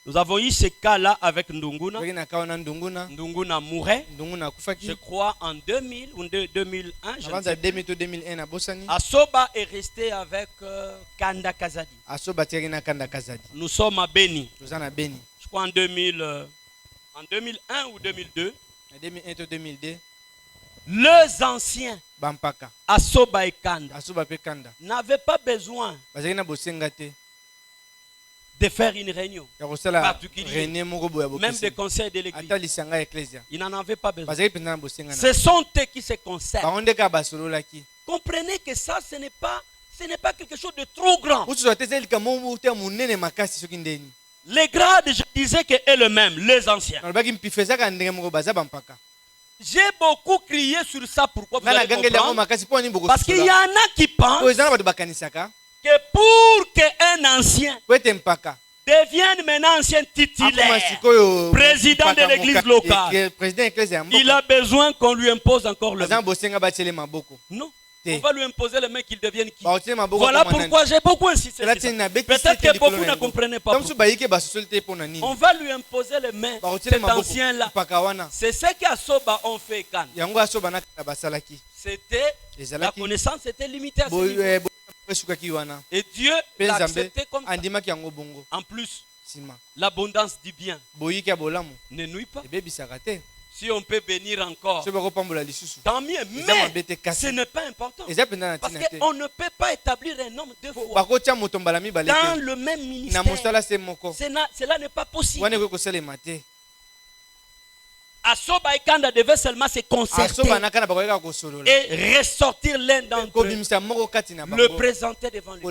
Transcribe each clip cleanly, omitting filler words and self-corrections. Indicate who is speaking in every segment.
Speaker 1: Nous avons eu ce cas-là avec Ndunguna. Ndunguna mourait, je crois, en 2000 ou 2001. Je ne sais plus. Asoba est resté avec Kanda Kazadi. Nous sommes à Beni. Je crois en 2001 ou 2002. Les anciens, Asoba et Kanda, n'avaient pas besoin de faire une réunion particulière, même des conseils de l'église. Ils n'en avaient pas besoin. Ce sont eux qui se concernent. Comprenez que ça, ce n'est pas quelque chose de trop grand. Les grades, je disais qu'eux le même, les anciens. J'ai beaucoup crié sur ça. Pourquoi vous allez comprendre? Parce qu'il y en a qui pensent que pour qu'un ancien devienne maintenant ancien titulaire, président de l'église locale, il a besoin qu'on lui impose encore le main. Non. On va lui imposer le main qu'il devienne qui. Voilà pourquoi j'ai beaucoup insisté. Peut-être que beaucoup ne comprenaient pas. On va lui imposer le main, cet ancien-là. C'est ce qu'Asoba ont fait quand. C'était, la connaissance était limitée à ce niveau. Et Dieu l'a accepté comme ça. En plus, l'abondance du bien ne nuit pas. Si on peut bénir encore, tant mieux. Mais ce n'est pas important. Parce qu'on ne peut pas établir un homme deux fois dans le même ministère. Cela n'est pas possible. Asoba et Kanda devaient seulement se concerter et ressortir l'un d'entre eux, le présenter devant lui.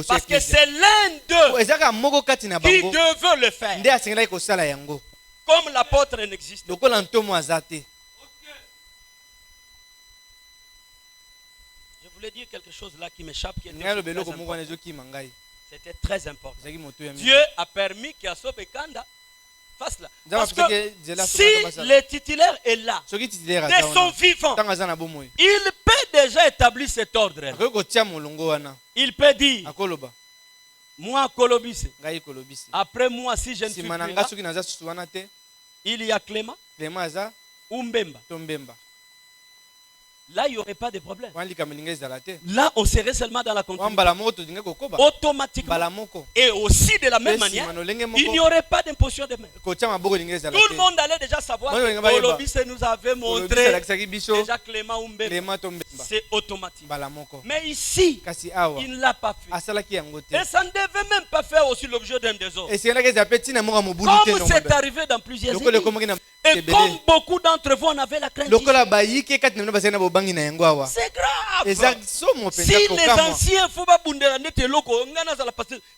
Speaker 1: Parce que c'est l'un d'eux qui devait le faire. Comme l'apôtre n'existe pas. Je voulais dire quelque chose là qui m'échappe. C'était très important. Dieu a permis qu'Asoba et Kanda fassent là. Parce que si le titulaire est là, de son vivant, il peut déjà établir cet ordre. Il peut dire, moi Kolobise, après moi si je ne suis plus là, il y a Clément ou Mbemba. Là, il n'y aurait pas de problème. Là, on serait seulement dans la continuité. Automatiquement. Et aussi, de la même manière, il n'y aurait pas d'imposition de main. Tout le monde allait déjà savoir que Kolobise nous avait montré déjà Clément ou Mbemba. C'est automatique. Mais ici, il ne l'a pas fait. Et ça ne devait même pas faire aussi l'objet d'un désordre. Comme c'est arrivé dans plusieurs églises. Et comme beaucoup d'entre vous en avaient la crainte. C'est grave. Si les anciens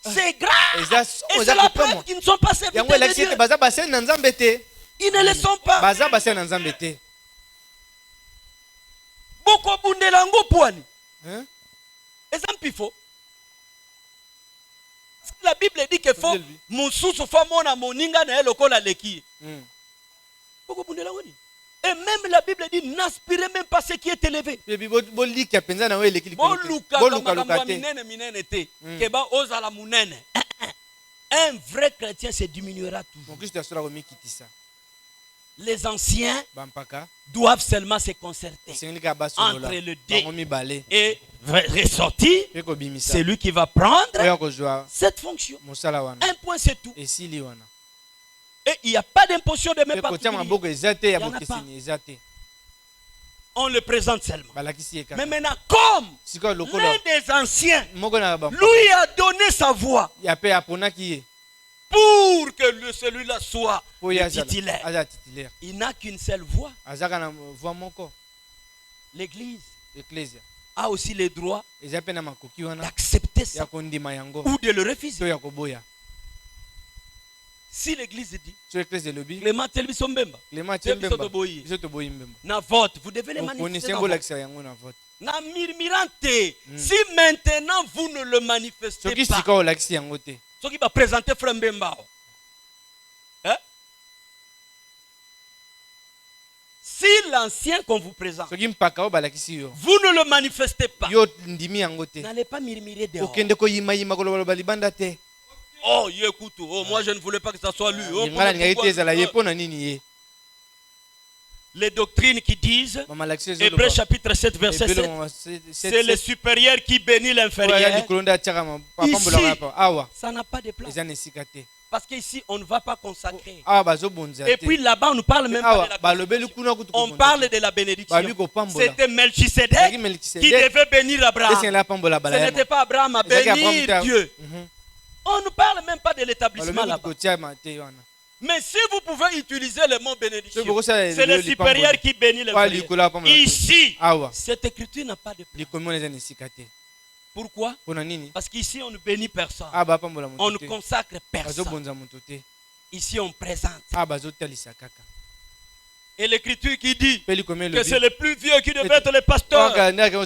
Speaker 1: c'est grave. Et c'est la preuve qu'ils ne sont pas serviteurs de Dieu. Ils ne le sont pas. Beaucoup bundelango poani. Exemple faux. La Bible dit que faut mususu fa mona moninga na lokola leki. Et même la Bible dit n'aspirez même pas ce qui est élevé. Un vrai chrétien se diminuera toujours. Les anciens doivent seulement se concerter entre le dé et ressortir celui qui va prendre cette fonction. Un point, c'est tout. Et il n'y a pas d'imposition de même particulier. On le présente seulement. Mais maintenant, comme l'un des anciens lui a donné sa voix pour que celui-là soit titulaire, il n'a qu'une seule voix. L'Église a aussi le droit d'accepter ça ou de le refuser. Si l'église dit Clément Telbiso Mbemba, na vote, vous devez les manifester dans vote. Na mirmirante, si maintenant vous ne le manifestez pas, ceux qui va présenter Frère Mbemba, si l'ancien qu'on vous présente, vous ne le manifestez pas, n'allez pas murmurer dehors. Oh, écoute, oh, moi je ne voulais pas que ça soit lui. Oh, les doctrines qui disent, Hébreux chapitre 7, verset 7, c'est le supérieur qui bénit l'inférieur. Ici, ça n'a pas de place. Parce qu'ici, on ne va pas consacrer. Et puis là-bas, on ne parle même pas de la bénédiction. On parle de la bénédiction. C'était Melchisedec qui devait bénir Abraham. Ce n'était pas Abraham à bénir Dieu. On ne parle même pas de l'établissement là-bas. Mais si vous pouvez utiliser le mot bénédiction, c'est le supérieur qui bénit l'inférieur. Ici, cette écriture n'a pas de place. Pourquoi? Parce qu'ici, on ne bénit personne. On ne consacre personne. Ici, on présente. Et l'écriture qui dit que c'est le plus vieux qui devait être le pasteur,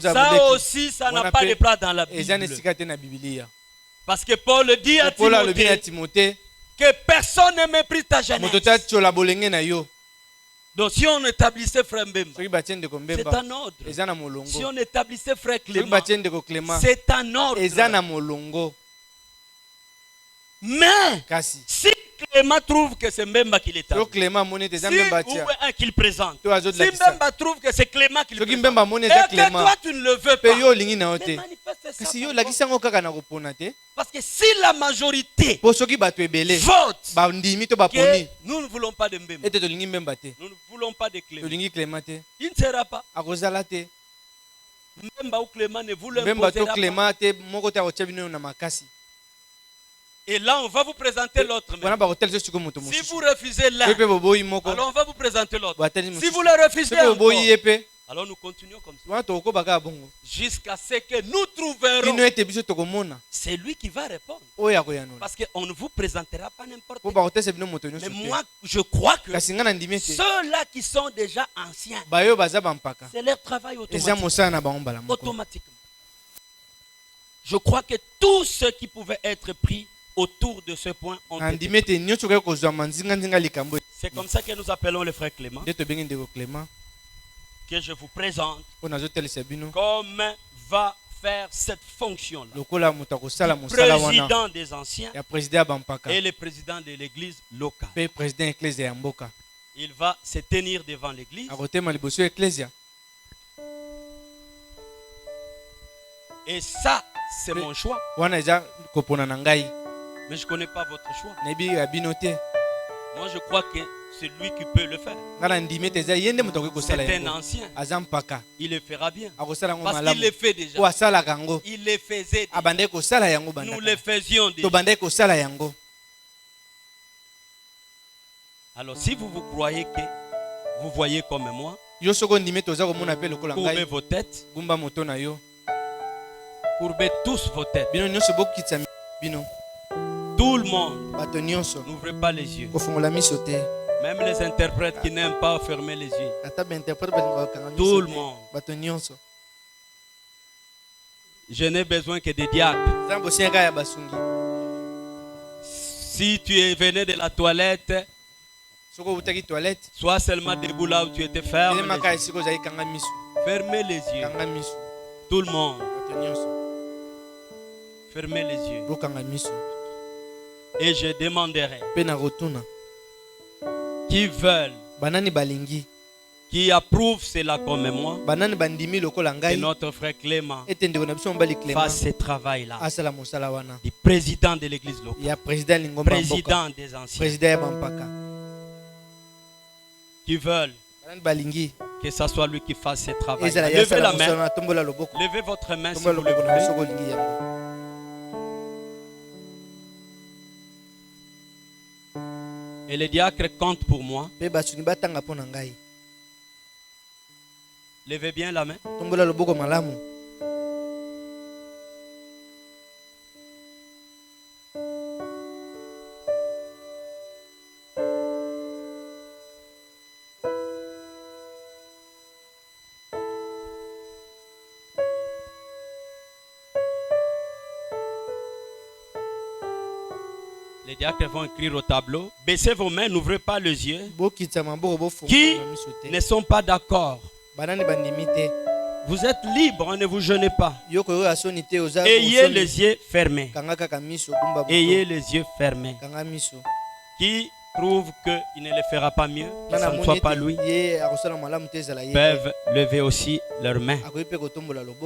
Speaker 1: ça aussi, ça n'a pas de place dans la Bible. Parce que Paul dit à Timothée que personne ne méprise ta jeunesse. Donc si on établissait Frère Mbemba, c'est un ordre. Si on établissait Frère Clément, c'est un ordre. Mais si Clément trouve que c'est Mbemba qui l'établit, si ou un qu'il présente, si Mbemba trouve que c'est Clément qui le présente, et que toi tu ne le veux pas, mais manifeste. Parce que si la majorité vote que nous ne voulons pas de Mbemba, nous ne voulons pas de Clément, il ne sera pas. Mbemba ou Clément ne vous l'imposera pas. Et là, on va vous présenter l'autre. Si vous refusez l'un, alors on va vous présenter l'autre. Si vous le refusez encore, alors nous continuons comme ça. Jusqu'à ce que nous trouverons. C'est lui qui va répondre. Parce qu'on ne vous présentera pas n'importe quoi. Mais moi, je crois que ceux-là qui sont déjà anciens, c'est leur travail automatiquement. Je crois que tous ceux qui pouvaient être pris autour de ce point ont été pris. C'est comme ça que nous appelons le frère Clément, que je vous présente comme va faire cette fonction-là. Le président des anciens et le président de l'église locale. Il va se tenir devant l'église. Et ça, c'est mon choix. Mais je ne connais pas votre choix. Moi, je crois que c'est lui qui peut le faire. C'est un ancien. Il le fera bien. Parce qu'il le fait déjà. Il le faisait déjà. Nous le faisions déjà. Alors, si vous croyez que vous voyez comme moi, courbez vos têtes. Courbez tous vos têtes. Tout le monde. N'ouvrez pas les yeux. Même les interprètes qui n'aiment pas fermer les yeux. Tout le monde. Je n'ai besoin que des diacres. Si tu es venu de la toilette, sois seulement debout là où tu étais ferme. Fermez les yeux. Tout le monde. Fermez les yeux. Et je demanderai qui veulent, qui approuvent cela comme moi, que notre frère Clément fasse ce travail-là. Du président de l'église locale, président des anciens, qui veulent que ce soit lui qui fasse ce travail. Levez la main. Levez votre main si vous le voulez. Et les diacres comptent pour moi. Levez bien la main. Les diacres vont écrire au tableau. Baissez vos mains, n'ouvrez pas les yeux. Qui ne sont pas d'accord Vous êtes libre, ne vous gênez pas. Ayez les yeux fermés. Ayez les yeux fermés. Qui trouve qu'il ne le fera pas mieux, que ça ne soit pas lui, peuvent lever aussi leurs mains.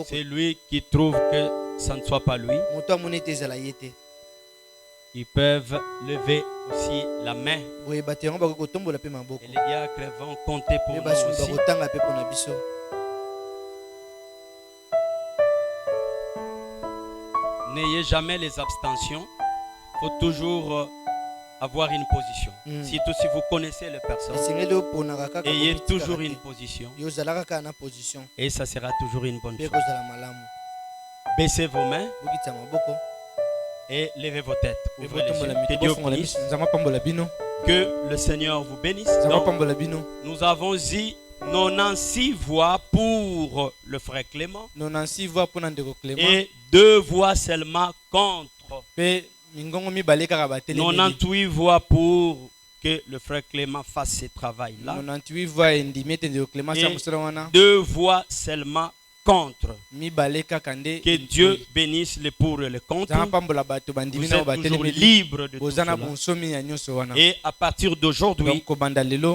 Speaker 1: C'est lui qui trouve que ça ne soit pas lui. Ils peuvent lever aussi la main. Et les diacres vont compter pour nous aussi. N'ayez jamais les abstentions. Il faut toujours avoir une position. Surtout si vous connaissez les personnes. Ayez toujours une position. Et ça sera toujours une bonne chose. Baissez vos mains. Et levez vos têtes. Ouvrez les yeux. Que Dieu vous bénisse. Que le Seigneur vous bénisse. Donc, nous avons dit 96 voix pour le frère Clément. Et 2 voix seulement contre. 98 voix pour que le frère Clément fasse ce travail-là. Et 2 voix seulement contre. Que Dieu bénisse les pour et les contre. Vous êtes toujours libre de tout cela. Et à partir d'aujourd'hui,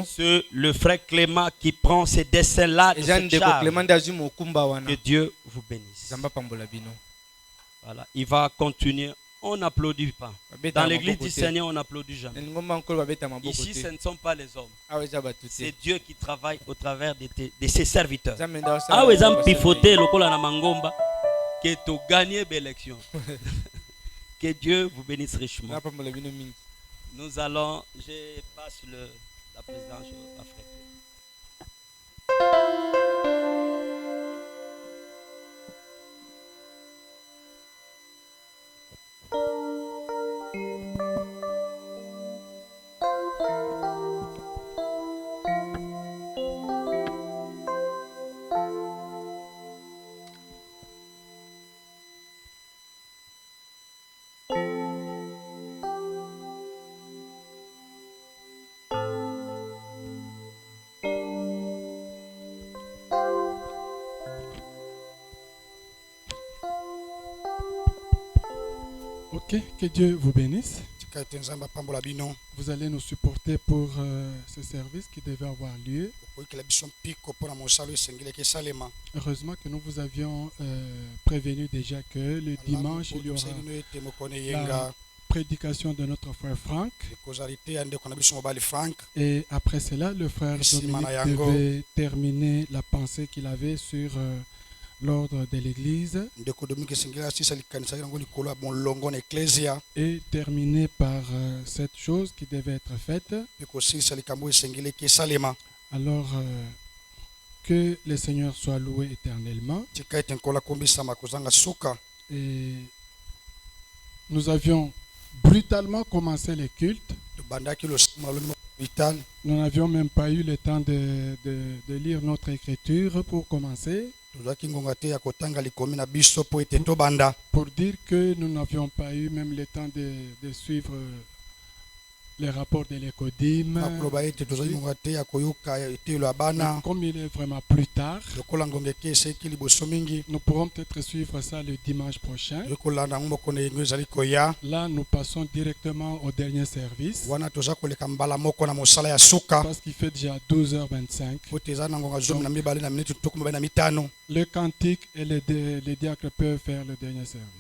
Speaker 1: c'est le frère Clément qui prend ces dessins-là de cette charge. Que Dieu vous bénisse. Voilà, il va continuer. On n'applaudit pas. Dans l'église du Seigneur, on n'applaudit jamais. Ici, ce ne sont pas les hommes. C'est Dieu qui travaille au travers de ses serviteurs. Que Dieu vous bénisse richement. Nous allons, je passe la présidence à frère.
Speaker 2: Ok, que Dieu vous bénisse. Vous allez nous supporter pour ce service qui devait avoir lieu. Heureusement que nous vous avions prévenu déjà que le dimanche, il y aura la prédication de notre frère Franck. Et après cela, le frère Dominique devait terminer la pensée qu'il avait sur l'ordre de l'église et terminer par cette chose qui devait être faite. Alors que le Seigneur soit loué éternellement. Et nous avions brutalement commencé les cultes. Nous n'avions même pas eu le temps de lire notre écriture pour commencer. Pour dire que nous n'avions pas eu même le temps de suivre les rapports de l'Écodim. Comme il est vraiment plus tard, nous pourrons peut-être suivre ça le dimanche prochain. Là, nous passons directement au dernier service. Parce qu'il fait déjà 12h25. Le cantique et les diacres peuvent faire le dernier service.